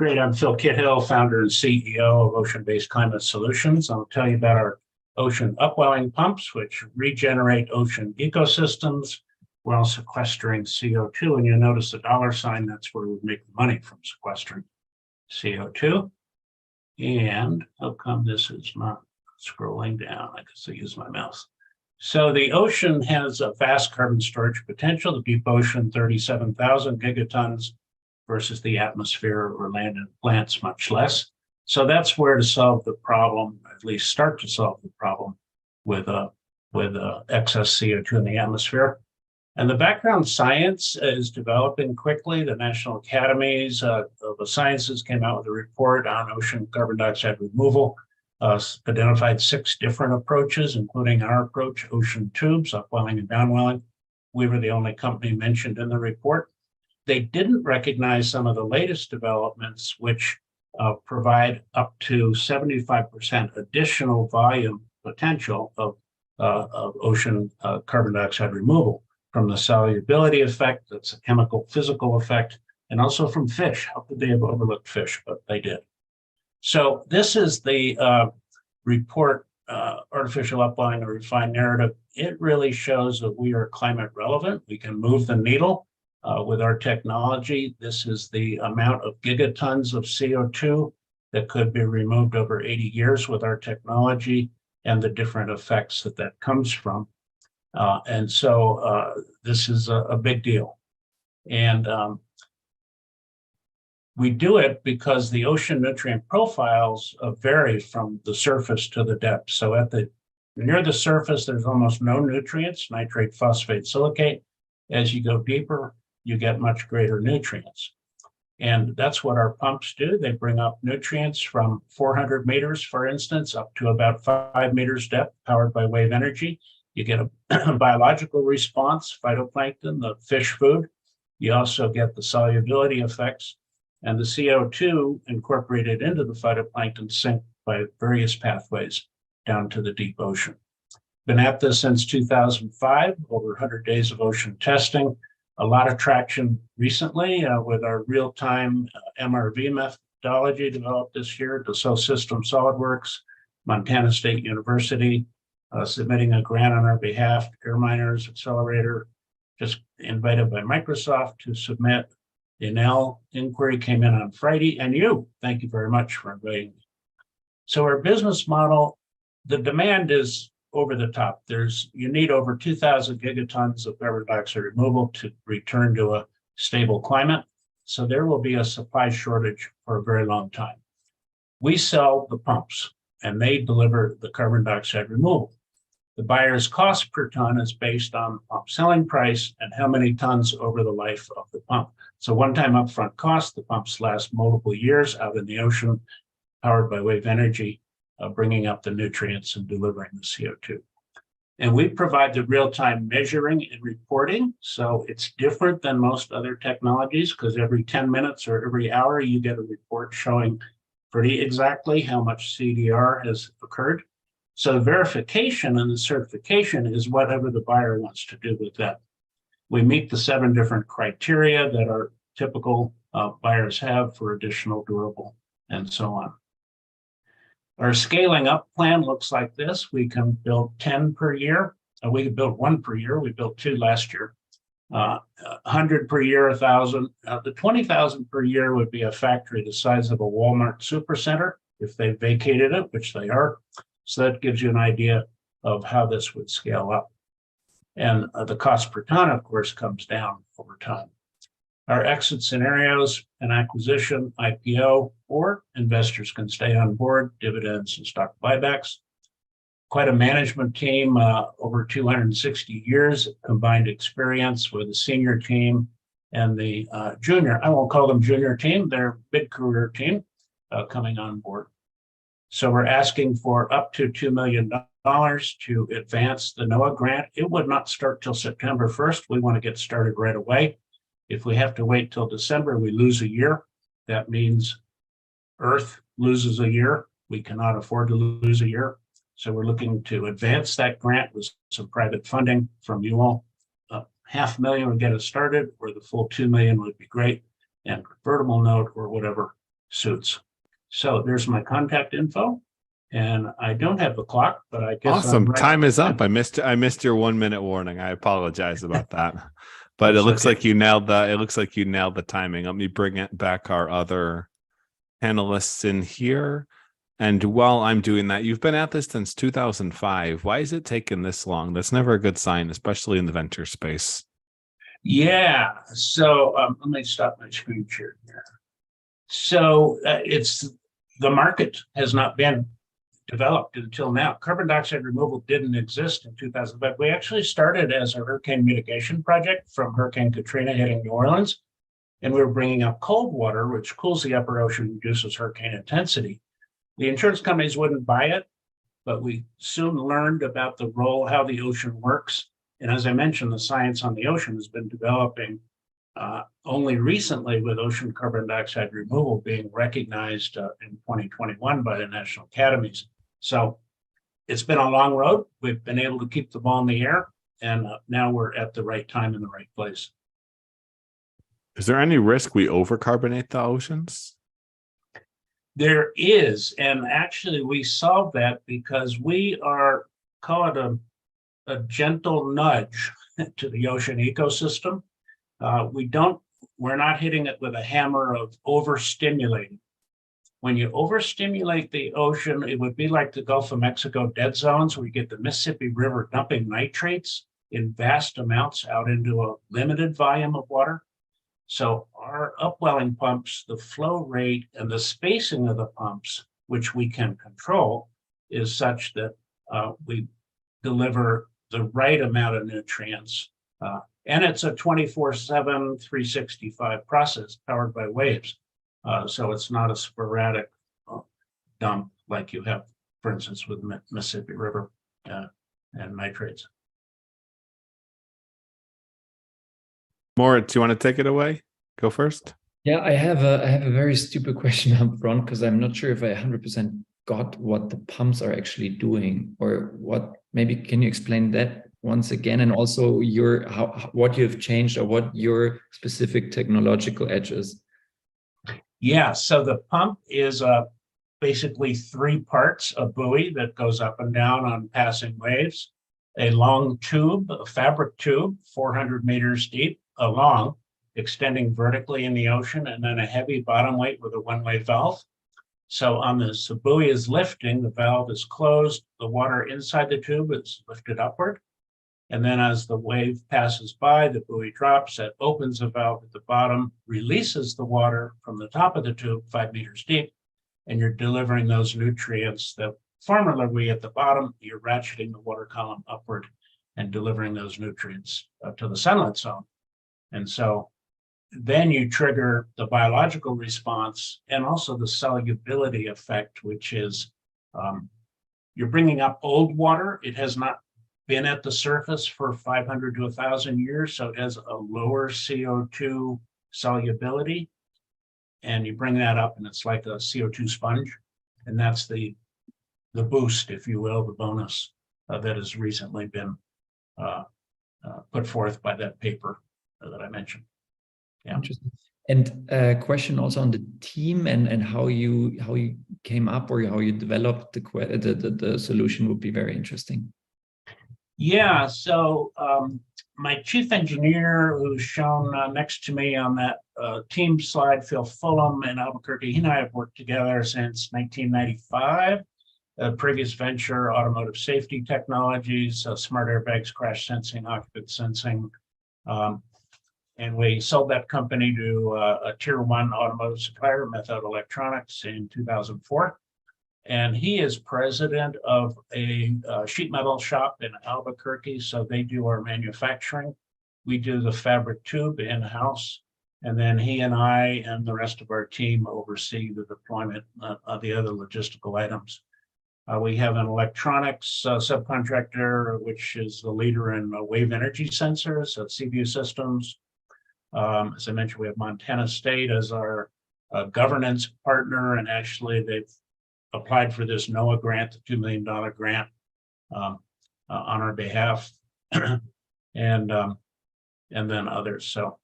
Great. I'm Phil Kithill, founder and CEO of Ocean-Based Climate Solutions. I'll tell you about our ocean upwelling pumps, which regenerate ocean ecosystems while sequestering CO2. And you'll notice the dollar sign, that's where we make the money from sequestering CO2. And how come this is not scrolling down? I guess I use my mouse. So the ocean has a vast carbon storage potential. The deep ocean, 37,000 gigatons, versus the atmosphere or land and plants much less. So that's where to solve the problem, at least start to solve the problem with excess CO2 in the atmosphere. And the background science is developing quickly. The National Academies of the Sciences came out with a report on ocean carbon dioxide removal, identified 6 different approaches, including our approach, ocean tubes, upwelling and downwelling. We were the only company mentioned in the report. They didn't recognize some of the latest developments, which provide up to 75% additional volume potential of ocean carbon dioxide removal from the solubility effect, that's a chemical physical effect, and also from fish. How could they have overlooked fish? But they did. So this is the report, Artificial Upwelling, a Refined Narrative. It really shows that we are climate relevant. We can move the needle. With our technology, this is the amount of gigatons of CO2 that could be removed over 80 years with our technology and the different effects that that comes from. And so this is a big deal. And we do it because the ocean nutrient profiles vary from the surface to the depth. So near the surface, there's almost no nutrients, nitrate, phosphate, silicate. As you go deeper, you get much greater nutrients. And that's what our pumps do. They bring up nutrients from 400 meters, for instance, up to about 5 meters depth, powered by wave energy. You get a biological response, phytoplankton, the fish food. You also get the solubility effects, and the CO2 incorporated into the phytoplankton sink by various pathways down to the deep ocean. Been at this since 2005, over 100 days of ocean testing. A lot of traction recently with our real-time MRV methodology developed this year, Dassault System SolidWorks, Montana State University, submitting a grant on our behalf, Air Miners, Accelerator, just invited by Microsoft to submit. The Enel inquiry came in on Friday, and thank you very much for inviting me. So our business model, the demand is over the top. You need over 2,000 gigatons of carbon dioxide removal to return to a stable climate. So there will be a supply shortage for a very long time. We sell the pumps and they deliver the carbon dioxide removal. The buyer's cost per ton is based on pump selling price and how many tons over the life of the pump. So one-time upfront cost, the pumps last multiple years out in the ocean, powered by wave energy, bringing up the nutrients and delivering the CO2. And we provide the real-time measuring and reporting. So it's different than most other technologies because every 10 minutes or every hour, you get a report showing pretty exactly how much CDR has occurred. So verification and the certification is whatever the buyer wants to do with that. We meet the 7 different criteria that our typical buyers have for additional durable and so on. Our scaling up plan looks like this. We can build 10 per year. We can build 1 per year. We built 2 last year. 100 per year, 1,000. The 20,000 per year would be a factory the size of a Walmart supercenter if they vacated it, which they are. So that gives you an idea of how this would scale up. And the cost per ton, of course, comes down over time. Our exit scenarios, an acquisition, IPO, or investors can stay on board, dividends and stock buybacks. Quite a management team, over 260 years of combined experience with the senior team and the junior, I won't call them junior team, they're big career team coming on board. So we're asking for up to $2 million to advance the NOAA grant. It would not start till September 1st. We want to get started right away. If we have to wait till December, we lose a year. That means Earth loses a year. We cannot afford to lose a year. So we're looking to advance that grant with some private funding from you all. $500,000 would get us started, or the full $2 million would be great, and convertible note or whatever suits. So there's my contact info. And I don't have the clock, but I guess awesome. I'm right. Time is up. I missed your 1 minute warning. I apologize about that. But it It's looks okay. like you nailed the timing. Let me bring it back our other panelists in here. And while I'm doing that, you've been at this since 2005. Why is it taking this long? That's never a good sign, especially in the venture space. Yeah. So let me stop my screen share here. So it's the market has not been developed until now. Carbon dioxide removal didn't exist in 2005. We actually started as a hurricane mitigation project from Hurricane Katrina hitting New Orleans. And we were bringing up cold water, which cools the upper ocean, reduces hurricane intensity. The insurance companies wouldn't buy it, but we soon learned about the role, how the ocean works. And as I mentioned, the science on the ocean has been developing only recently, with ocean carbon dioxide removal being recognized in 2021 by the national academies. So it's been a long road. We've been able to keep the ball in the air, and now we're at the right time in the right place. Is there any risk we overcarbonate the oceans? There is, and actually we solve that because we are, call it a gentle nudge to the ocean ecosystem. We're not hitting it with a hammer of overstimulating. When you overstimulate the ocean, it would be like the Gulf of Mexico dead zones, where you get the Mississippi River dumping nitrates in vast amounts out into a limited volume of water. So our upwelling pumps, the flow rate and the spacing of the pumps, which we can control, is such that we deliver the right amount of nutrients. And it's a 24/7, 365 process powered by waves. So it's not a sporadic dump like you have, for instance, with Mississippi River and nitrates. Moritz, do you want to take it away? Go first. Yeah, I have a very stupid question up front, because I'm not sure if I 100% got what the pumps are actually doing, or what. Maybe can you explain that once again, and also what you have changed, or what your specific technological edge is? Yeah, so the pump is basically 3 parts: a buoy that goes up and down on passing waves, a long tube, a fabric tube, 400 meters deep, long, extending vertically in the ocean, and then a heavy bottom weight with a one-way valve. So on this, the buoy is lifting, the valve is closed, the water inside the tube is lifted upward. And then as the wave passes by, the buoy drops, it opens the valve at the bottom, releases the water from the top of the tube, 5 meters deep, and you're delivering those nutrients. The former buoy at the bottom, you're ratcheting the water column upward and delivering those nutrients to the sunlit zone. And so then you trigger the biological response and also the solubility effect, which is you're bringing up old water. It has not been at the surface for 500 to 1,000 years, so it has a lower CO2 solubility. And you bring that up, and it's like a CO2 sponge. And that's the boost, if you will, the bonus that has recently been put forth by that paper that I mentioned. Yeah. Interesting. And a question also on the team and how you came up, or how you developed the solution would be very interesting. Yeah, so my chief engineer, who's shown next to me on that team slide, Phil Fulham in Albuquerque, he and I have worked together since 1995. Previous venture, automotive safety technologies, smart airbags, crash sensing, occupant sensing. And we sold that company to a tier 1 automotive supplier, Methode Electronics, in 2004. And he is president of a sheet metal shop in Albuquerque. So they do our manufacturing. We do the fabric tube in-house. And then he and I and the rest of our team oversee the deployment of the other logistical items. We have an electronics subcontractor, which is the leader in wave energy sensors, CView systems. As I mentioned, we have Montana State as our governance partner, and actually they've applied for this NOAA grant, the $2 million grant on our behalf, and then others, so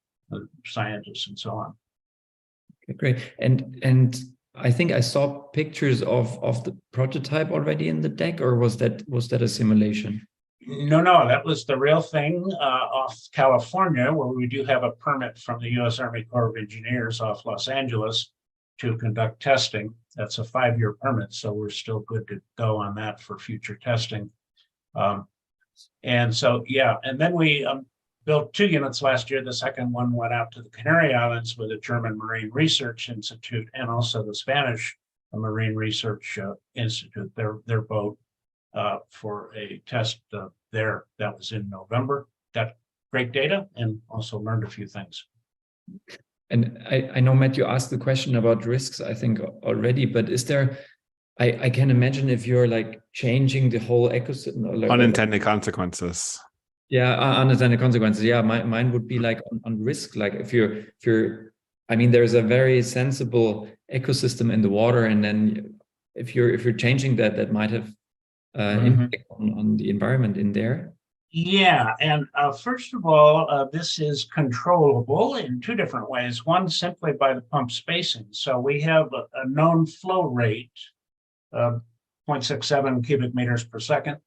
scientists and so on. Okay, great. And I think I saw pictures of the prototype already in the deck, or was that a simulation? No, that was the real thing off California, where we do have a permit from the U.S. Army Corps of Engineers off Los Angeles to conduct testing. That's a 5-year permit, so we're still good to go on that for future testing. And so, yeah, and then we built 2 units last year. The second one went out to the Canary Islands with the German Marine Research Institute and also the Spanish Marine Research Institute, their boat for a test there. That was in November. Got great data and also learned a few things. And I know, Matt, you asked the question about risks, I think, already, but is there, I can imagine if you're like changing the whole ecosystem. Like, Unintended consequences. Yeah, unintended consequences. Yeah, mine would be like on risk. Like if you're, I mean, there's a very sensible ecosystem in the water, and then if you're changing that, that might have impact on the environment in there. Yeah, and first of all, this is controllable in 2 different ways. One, simply by the pump spacing. So we have a known flow rate of 0.67 cubic meters per second.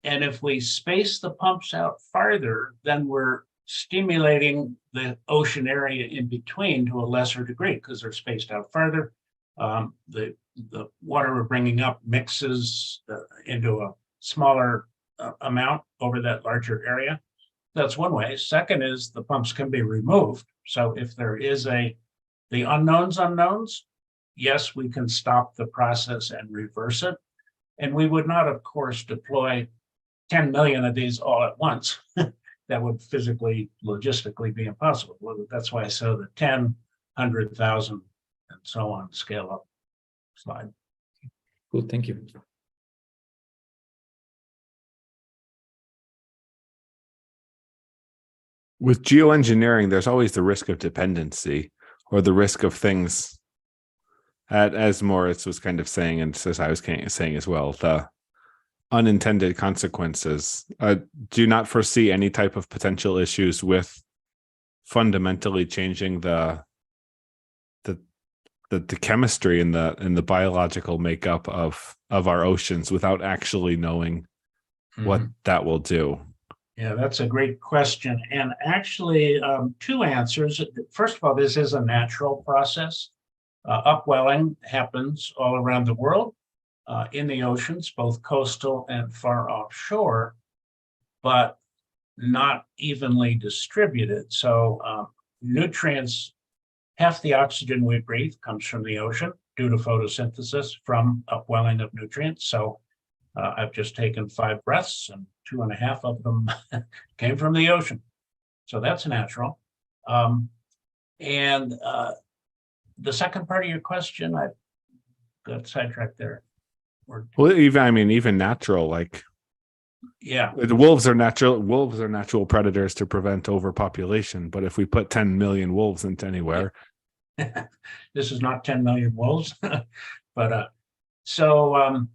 And if we space the pumps out farther, then we're stimulating the ocean area in between to a lesser degree because they're spaced out farther. The water we're bringing up mixes into a smaller amount over that larger area. That's one way. Second is the pumps can be removed. So if there is the unknowns, yes, we can stop the process and reverse it. And we would not, of course, deploy 10 million of these all at once. That would physically, logistically be impossible. Well, that's why I saw the 10, 100,000, and so on scale up slide. Cool, thank you. With geoengineering, there's always the risk of dependency or the risk of things, as Moritz was kind of saying, and as I was saying as well, the unintended consequences. Do you not foresee any type of potential issues with fundamentally changing the chemistry and the biological makeup of our oceans without actually knowing what that will do? Yeah, that's a great question. And actually, 2 answers. First of all, this is a natural process. Upwelling happens all around the world, in the oceans, both coastal and far offshore, but not evenly distributed. So nutrients, half the oxygen we breathe comes from the ocean due to photosynthesis from upwelling of nutrients. So I've just taken 5 breaths and 2.5 of them came from the ocean. So that's natural. And the second part of your question, I got sidetracked there. Well, even natural, like, yeah, the wolves are natural predators to prevent overpopulation. But if we put 10 million wolves into anywhere, this is not 10 million wolves, but so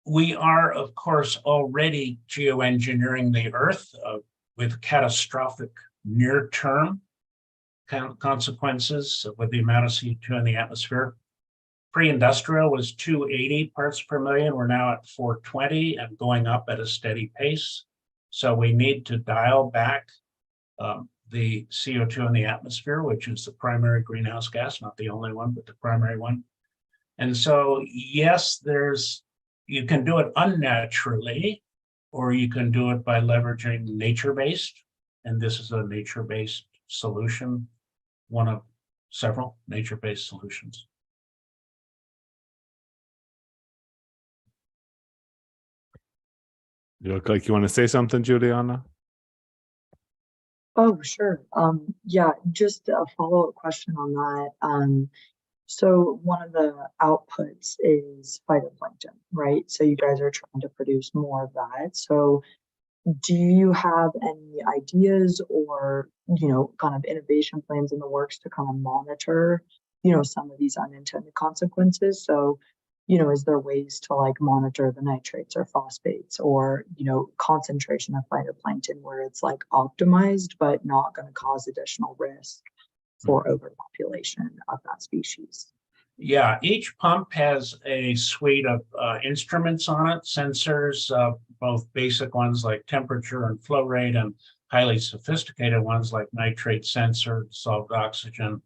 we are, of course, already geoengineering the Earth with catastrophic near-term consequences with the amount of CO2 in the atmosphere. Pre-industrial was 280 parts per million. We're now at 420 and going up at a steady pace. So we need to dial back the CO2 in the atmosphere, which is the primary greenhouse gas, not the only one, but the primary one. And so, yes, you can do it unnaturally, or you can do it by leveraging nature-based. And this is a nature-based solution, one of several nature-based solutions. you look like you want to say something, Juliana? Oh, sure. Yeah, just a follow-up question on that. So one of the outputs is phytoplankton, right? So you guys are trying to produce more of that. So do you have any ideas or, kind of innovation plans in the works to kind of monitor, some of these unintended consequences? So, is there ways to like monitor the nitrates or phosphates or, concentration of phytoplankton where it's like optimized, but not going to cause additional risk? for overpopulation of that species. Yeah, each pump has a suite of instruments on it, sensors, both basic ones like temperature and flow rate, and highly sophisticated ones like nitrate sensor, dissolved oxygen,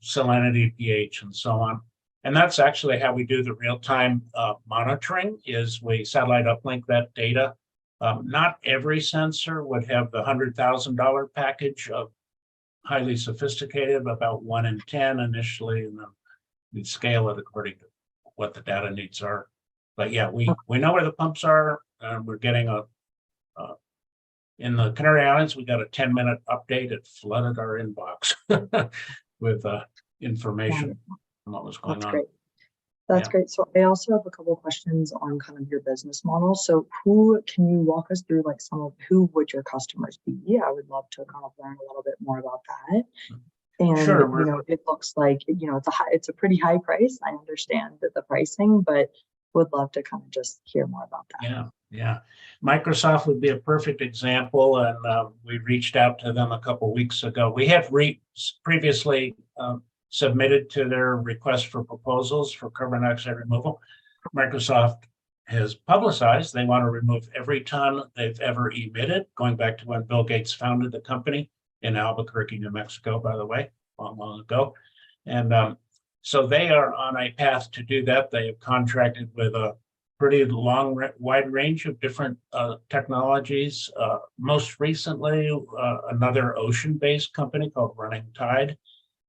salinity, pH, and so on. And that's actually how we do the real-time monitoring, is we satellite uplink that data. Not every sensor would have the $100,000 package of highly sophisticated, about 1 in 10 initially, and then we scale it according to what the data needs are. But yeah, we know where the pumps are, and we're getting in the Canary Islands, we got a 10-minute update. It flooded our inbox with information on what was going on. Great. That's great. So I also have a couple of questions on kind of your business model. So can you walk us through like who would your customers be? I would love to kind of learn a little bit more about that. And Sure, it looks like it's a pretty high price. I understand that the pricing, but would love to kind of just hear more about that. Yeah. Microsoft would be a perfect example, and we reached out to them a couple weeks ago. We have previously submitted to their request for proposals for carbon dioxide removal. Microsoft has publicized they want to remove every ton they've ever emitted, going back to when Bill Gates founded the company in Albuquerque, New Mexico, by the way, long ago. And so they are on a path to do that. They have contracted with a pretty wide range of different technologies. Most recently, another ocean-based company called Running Tide,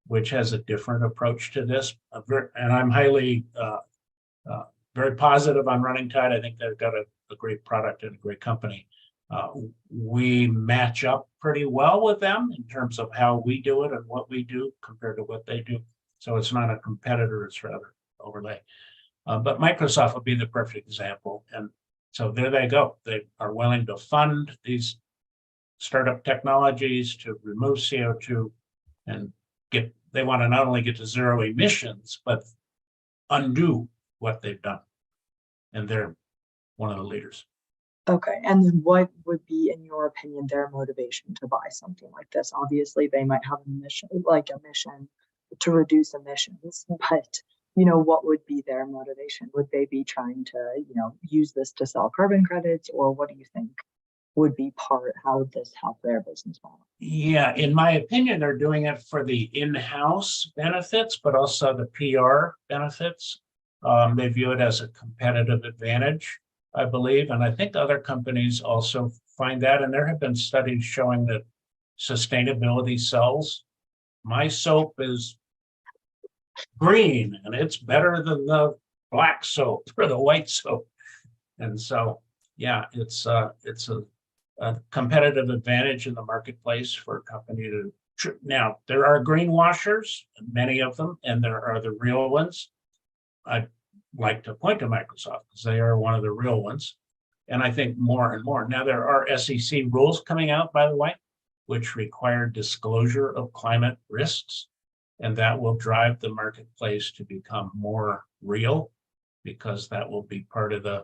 which has a different approach to this. And I'm highly, very positive on Running Tide. I think they've got a great product and a great company. We match up pretty well with them in terms of how we do it and what we do compared to what they do. So it's not a competitor, it's rather overlay. But Microsoft would be the perfect example. And so there they go. They are willing to fund these startup technologies to remove CO2 and they want to not only get to zero emissions, but undo what they've done. And they're one of the leaders. Okay. And then what would be, in your opinion, their motivation to buy something like this? Obviously, they might have a mission to reduce emissions, but what would be their motivation? Would they be trying to, use this to sell carbon credits, or what do you think would be how would this help their business model? Yeah, in my opinion, they're doing it for the in-house benefits, but also the PR benefits. They view it as a competitive advantage, I believe. And I think other companies also find that. And there have been studies showing that sustainability sells. My soap is green and it's better than the black soap or the white soap. And so, yeah, it's a competitive advantage in the marketplace for a company to. Now, there are greenwashers, many of them, and there are the real ones. I'd like to point to Microsoft because they are one of the real ones. And I think more and more. Now, there are SEC rules coming out, by the way, which require disclosure of climate risks. And that will drive the marketplace to become more real, because that will be part of the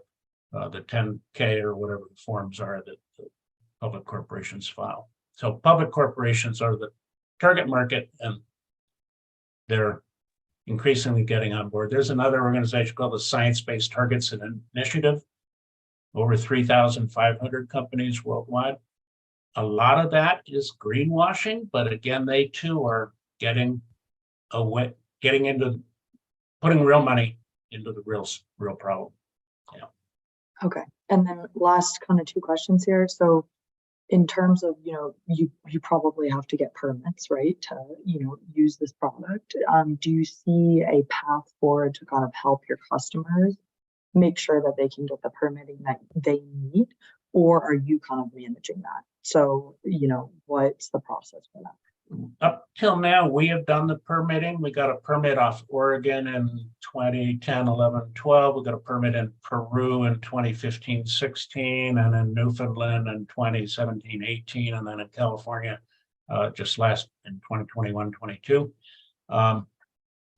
10K or whatever the forms are that the public corporations file. So public corporations are the target market, and they're increasingly getting on board. There's another organization called the Science-Based Targets Initiative, over 3,500 companies worldwide. A lot of that is greenwashing, but again, they too are getting into putting real money into the real problem. Yeah. Okay. And then last kind of two questions here. So in terms of, you probably have to get permits, right, to, use this product. Do you see a path forward to kind of help your customers make sure that they can get the permitting that they need, or are you kind of managing that? So, what's the process for that? Up till now, we have done the permitting. We got a permit off Oregon in 2010, 11, 12. We got a permit in Peru in 2015, 16, and in Newfoundland in 2017, 18, and then in California just last in 2021, 22.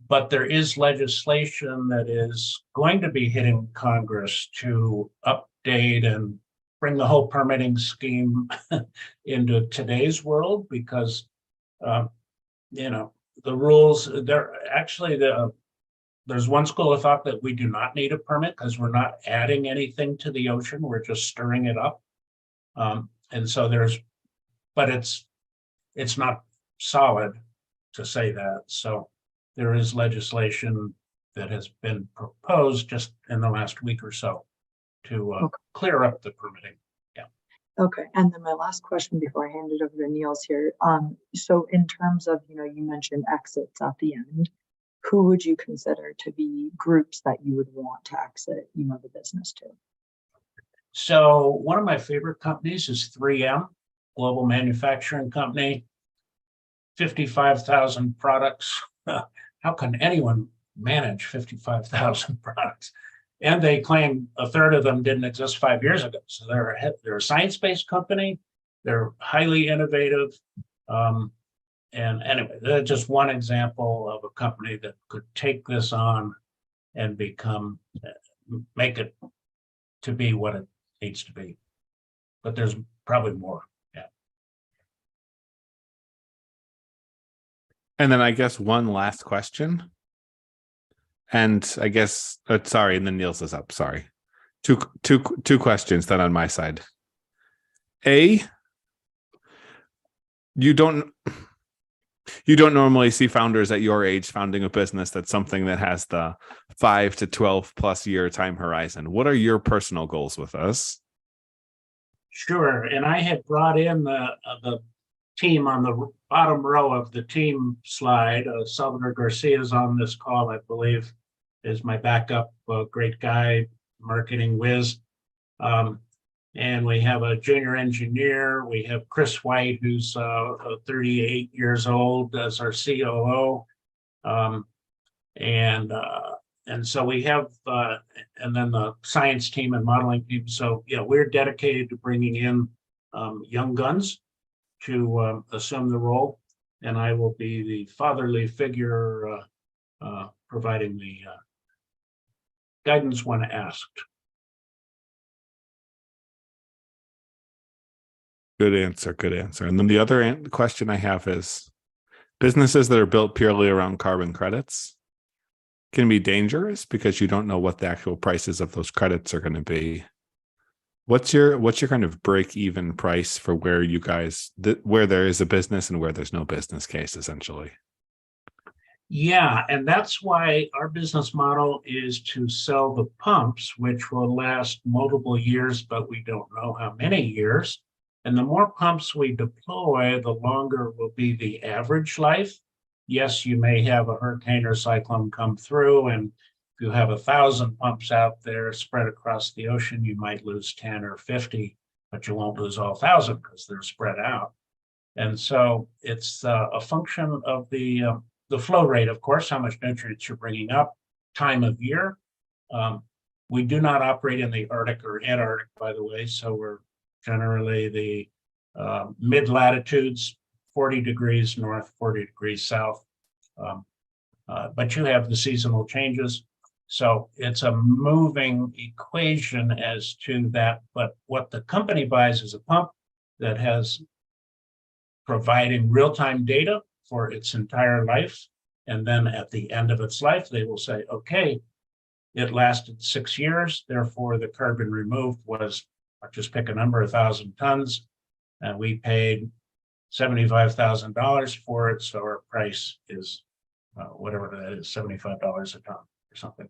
But there is legislation that is going to be hitting Congress to update and bring the whole permitting scheme into today's world, because You know, the rules, there's one school of thought that we do not need a permit because we're not adding anything to the ocean, we're just stirring it up. And so but it's not solid to say that. So there is legislation that has been proposed just in the last week or so to clear up the permitting. Okay, and then my last question before I hand it over to Niels here. So in terms of, you mentioned exits at the end, who would you consider to be groups that you would want to exit, the business to? So one of my favorite companies is 3M, global manufacturing company, 55,000 products. How can anyone manage 55,000 products? And they claim a third of them didn't exist 5 years ago. So they're a science-based company. They're highly innovative. And anyway, they're just one example of a company that could take this on and make it to be what it needs to be. But there's probably more. Yeah. And then I guess one last question. And I guess, sorry, and then Niels is up. Sorry. Two questions then on my side. A, you don't normally see founders at your age founding a business that's something that has the 5 to 12 plus year time horizon. What are your personal goals with us? Sure. And I had brought in the team on the bottom row of the team slide. Salvador Garcia is on this call, I believe, is my backup, great guy, marketing whiz. And we have a junior engineer. We have Chris White, who's 38 years old, as our COO. And so we have, and then the science team and modeling team. So, we're dedicated to bringing in young guns to assume the role. And I will be the fatherly figure providing the guidance when asked. Good answer. And then the other question I have is, businesses that are built purely around carbon credits can be dangerous because you don't know what the actual prices of those credits are going to be. What's your kind of break-even price for where you guys, where there is a business and where there's no business case, essentially? Yeah, and that's why our business model is to sell the pumps, which will last multiple years, but we don't know how many years. And the more pumps we deploy, the longer will be the average life. Yes, you may have a hurricane or cyclone come through, and if you have 1,000 pumps out there spread across the ocean, you might lose 10 or 50, but you won't lose all 1,000 because they're spread out. And so it's a function of the flow rate, of course, how much nutrients you're bringing up, time of year. We do not operate in the Arctic or Antarctic, by the way, so we're generally the mid-latitudes, 40 degrees north, 40 degrees south. But you have the seasonal changes. So it's a moving equation as to that. But what the company buys is a pump that has providing real-time data for its entire life. And then at the end of its life, they will say, okay, it lasted 6 years. Therefore, the carbon removed was, I'll just pick a number, 1,000 tons. And we paid $75,000 for it. So our price is whatever that is, $75 a ton or something.